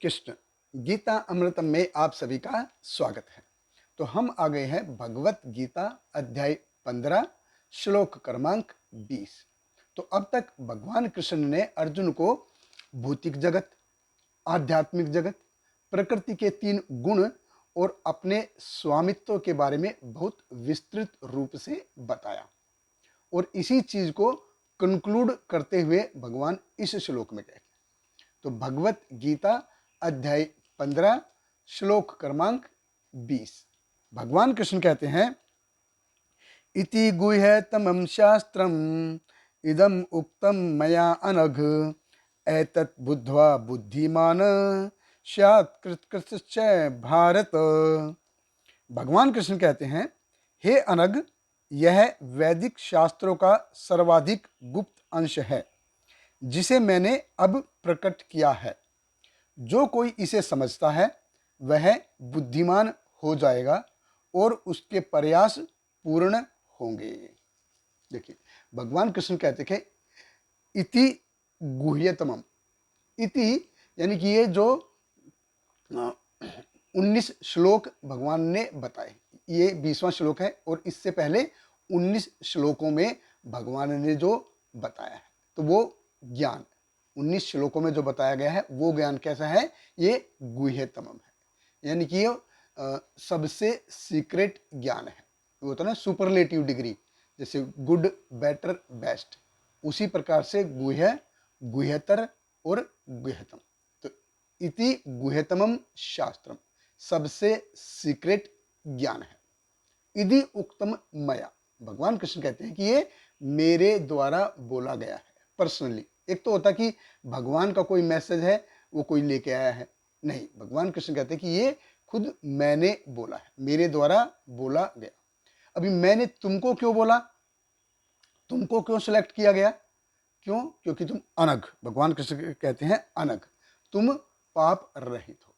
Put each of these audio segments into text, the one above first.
कृष्ण गीता अमृतम में आप सभी का स्वागत है। तो हम आ गए हैं भगवत गीता अध्याय 15 श्लोक क्रमांक 20। तो अब तक भगवान कृष्ण ने अर्जुन को भौतिक जगत, आध्यात्मिक जगत, प्रकृति के 3 गुण और अपने स्वामित्व के बारे में बहुत विस्तृत रूप से बताया और इसी चीज को कंक्लूड करते हुए भगवान इस श्लोक में कहते हैं। तो भगवत गीता अध्याय 15 श्लोक क्रमांक 20 भगवान कृष्ण कहते हैं, इति गुह्यतमं शास्त्रम इदम उक्तम मया अनघ एतत् बुद्ध्वा बुद्धिमान स्यात् कृतकृतश्च भारत। भगवान कृष्ण कहते हैं, हे अनघ, यह वैदिक शास्त्रों का सर्वाधिक गुप्त अंश है जिसे मैंने अब प्रकट किया है। जो कोई इसे समझता है वह बुद्धिमान हो जाएगा और उसके प्रयास पूर्ण होंगे। देखिए, भगवान कृष्ण कहते थे इति गुह्यतमम। इति यानी कि ये जो 19 श्लोक भगवान ने बताए, ये 20वां श्लोक है और इससे पहले 19 श्लोकों में भगवान ने जो बताया है, तो वो ज्ञान 19 श्लोकों में जो बताया गया है वो ज्ञान कैसा है, ये गुह्यतमम है। यानी कि ये सबसे सीक्रेट ज्ञान है। वो होता है ना सुपरलेटिव डिग्री, जैसे गुड, बेटर, बेस्ट, उसी प्रकार से गुह्य, गुह्यतर और गुह्यतम। तो इति गुह्यतमम शास्त्रम, सबसे सीक्रेट ज्ञान है। इदि उक्तम मया, भगवान कृष्ण कहते हैं कि ये मेरे द्वारा बोला गया है पर्सनली। एक तो होता कि भगवान का कोई मैसेज है वो कोई लेके आया है, नहीं, भगवान कृष्ण कहते हैं कि ये खुद मैंने बोला है, मेरे द्वारा बोला गया। अभी मैंने तुमको क्यों बोला, तुमको क्यों सिलेक्ट किया गया, क्यों? क्योंकि तुम अनघ, भगवान कृष्ण कहते हैं अनघ, तुम पाप रहित हो।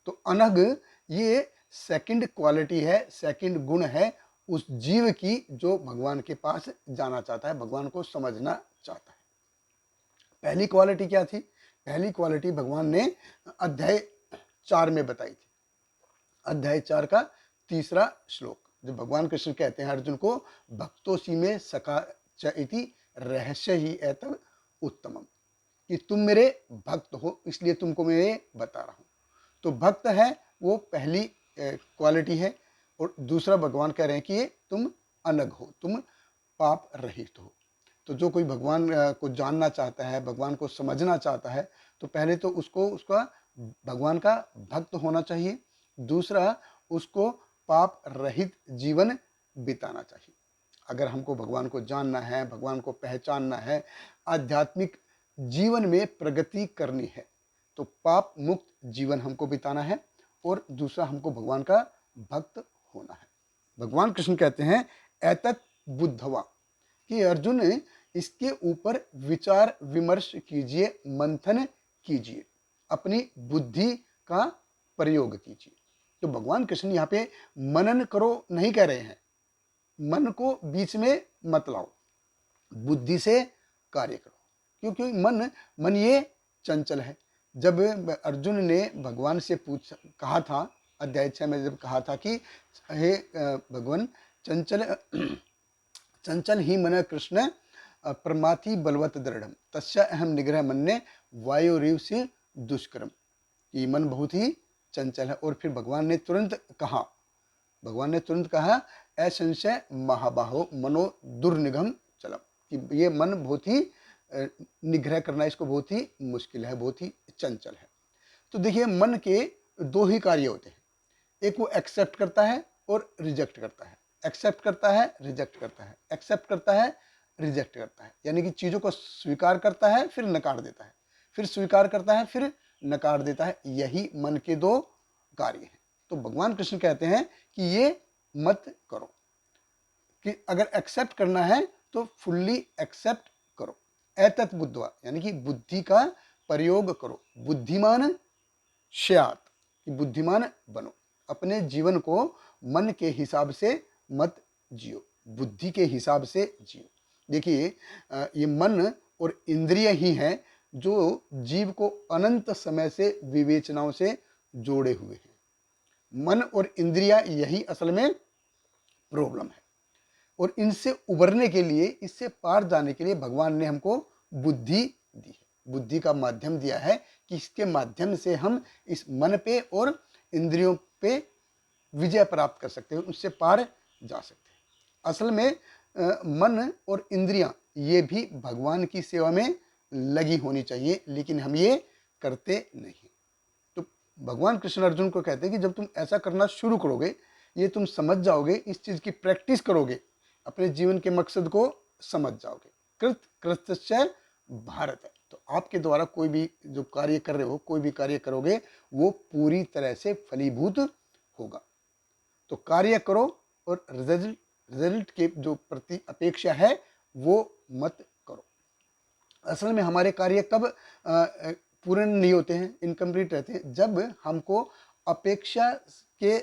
तो अनघ ये सेकंड क्वालिटी है, सेकंड गुण है उस जीव की जो भगवान के पास जाना चाहता है, भगवान को समझना चाहता है। पहली क्वालिटी क्या थी? पहली क्वालिटी भगवान ने अध्याय 4 में बताई थी। अध्याय 4 का 3रा श्लोक, जब भगवान कृष्ण कहते हैं अर्जुन को, भक्तोसी में सखा च इति रहस्य ही एतव उत्तमम, कि तुम मेरे भक्त हो इसलिए तुमको मैं ये बता रहा हूं। तो भक्त है वो पहली क्वालिटी है, और दूसरा भगवान कह रहे हैं कि ये तुम अनघ हो, तुम पाप रहित हो। तो जो कोई भगवान को जानना चाहता है, भगवान को समझना चाहता है, तो पहले तो उसको उसका भगवान का भक्त होना चाहिए, दूसरा उसको पाप रहित जीवन बिताना चाहिए। अगर हमको भगवान को जानना है, भगवान को पहचानना है, आध्यात्मिक जीवन में प्रगति करनी है, तो पाप मुक्त जीवन हमको बिताना है, और दूसरा हमको भगवान का भक्त होना है। भगवान कृष्ण कहते हैं एतत् बुद्धवा, कि अर्जुन इसके ऊपर विचार विमर्श कीजिए, मंथन कीजिए, अपनी बुद्धि का प्रयोग कीजिए। तो भगवान कृष्ण यहाँ पे मनन करो नहीं कह रहे हैं, मन को बीच में मत लाओ, बुद्धि से कार्य करो, क्योंकि मन ये चंचल है। जब अर्जुन ने भगवान से कहा था, अध्याय 6 में जब कहा था कि हे भगवान, चंचल ही मन कृष्ण प्रमाथि बलवत दृढ़म तस्या अहम निग्रह मन्ने वायुरीव से दुष्कर्म, ये मन बहुत ही चंचल है। और फिर भगवान ने तुरंत कहा असंशय महाबाहो मनो दुर्निगम चलम, कि ये मन बहुत ही निग्रह करना इसको बहुत ही मुश्किल है, बहुत ही चंचल है। तो देखिए, मन के 2 ही कार्य होते हैं, एक वो एक्सेप्ट करता है और रिजेक्ट करता है, एक्सेप्ट करता है, रिजेक्ट करता है, एक्सेप्ट करता है, रिजेक्ट करता है, यानी कि चीज़ों को स्वीकार करता है फिर नकार देता है, फिर स्वीकार करता है फिर नकार देता है, यही मन के 2 कार्य हैं। तो भगवान कृष्ण कहते हैं कि ये मत करो, कि अगर एक्सेप्ट करना है तो फुल्ली एक्सेप्ट करो। एतत् बुद्धवा, यानी कि बुद्धि का प्रयोग करो, बुद्धिमान स्यात्, कि बुद्धिमान बनो, अपने जीवन को मन के हिसाब से मत जियो, बुद्धि के हिसाब से जियो। देखिए, ये मन और इंद्रिय ही हैं जो जीव को अनंत समय से विवेचनाओं से जोड़े हुए हैं। मन और इंद्रियां यही असल में प्रॉब्लम है, और इनसे उबरने के लिए, इससे पार जाने के लिए भगवान ने हमको बुद्धि दी है, बुद्धि का माध्यम दिया है कि इसके माध्यम से हम इस मन पे और इंद्रियों पे विजय प्राप्त कर सकते हैं, उससे पार जा सकते हैं। असल में मन और इंद्रियां ये भी भगवान की सेवा में लगी होनी चाहिए, लेकिन हम ये करते नहीं। तो भगवान कृष्ण अर्जुन को कहते हैं कि जब तुम ऐसा करना शुरू करोगे, ये तुम समझ जाओगे, इस चीज की प्रैक्टिस करोगे, अपने जीवन के मकसद को समझ जाओगे। कृत कृतश्च भारत है, तो आपके द्वारा कोई भी जो कार्य कर रहे हो, कोई भी कार्य करोगे, वो पूरी तरह से फलीभूत होगा। तो कार्य करो और रिजल्ट के जो प्रति अपेक्षा है वो मत करो। असल में हमारे कार्य कब पूर्ण नहीं होते हैं, इनकम्प्लीट रहते हैं, जब हमको अपेक्षा के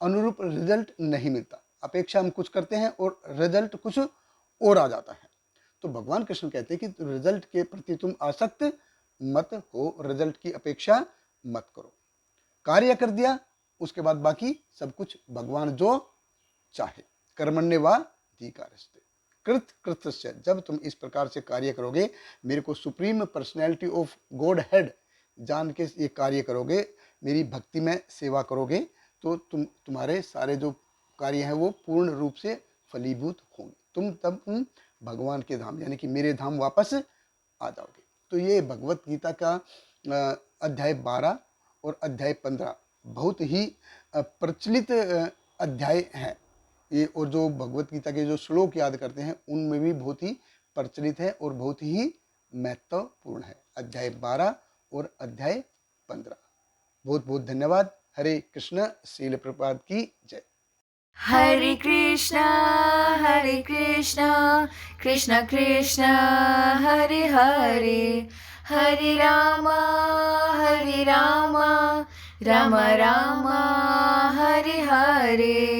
अनुरूप रिजल्ट नहीं मिलता। अपेक्षा हम कुछ करते हैं और रिजल्ट कुछ और आ जाता है। तो भगवान कृष्ण कहते हैं कि रिजल्ट के प्रति तुम आसक्त मत हो, रिजल्ट की अपेक्षा मत करो। कार्य कर दिया, उसके बाद बाकी सब कुछ भगवान जो चाहे। कर्मण्येवाधिकारस्ते कृत कृतस्य, जब तुम इस प्रकार से कार्य करोगे, मेरे को supreme personality of God head जान के ये कार्य करोगे, मेरी भक्ति में सेवा करोगे, तो तुम्हारे सारे जो कार्य हैं वो पूर्ण रूप से फलीभूत होंगे। तुम भगवान के धाम यानी कि मेरे धाम वापस आ जाओगे। तो ये भगवत गीता का अध्याय 12 और अध्याय 15 बहुत ही प्रचलित अध्याय है ये, और जो भगवत गीता के जो श्लोक याद करते हैं उनमें भी बहुत ही प्रचलित है और बहुत ही महत्वपूर्ण है। अध्याय 12 और अध्याय 15। बहुत बहुत धन्यवाद। हरे कृष्ण। श्रील प्रभुपाद की जय। हरे कृष्णा कृष्ण कृष्ण हरे हरे, हरे रामा राम राम हरे हरे।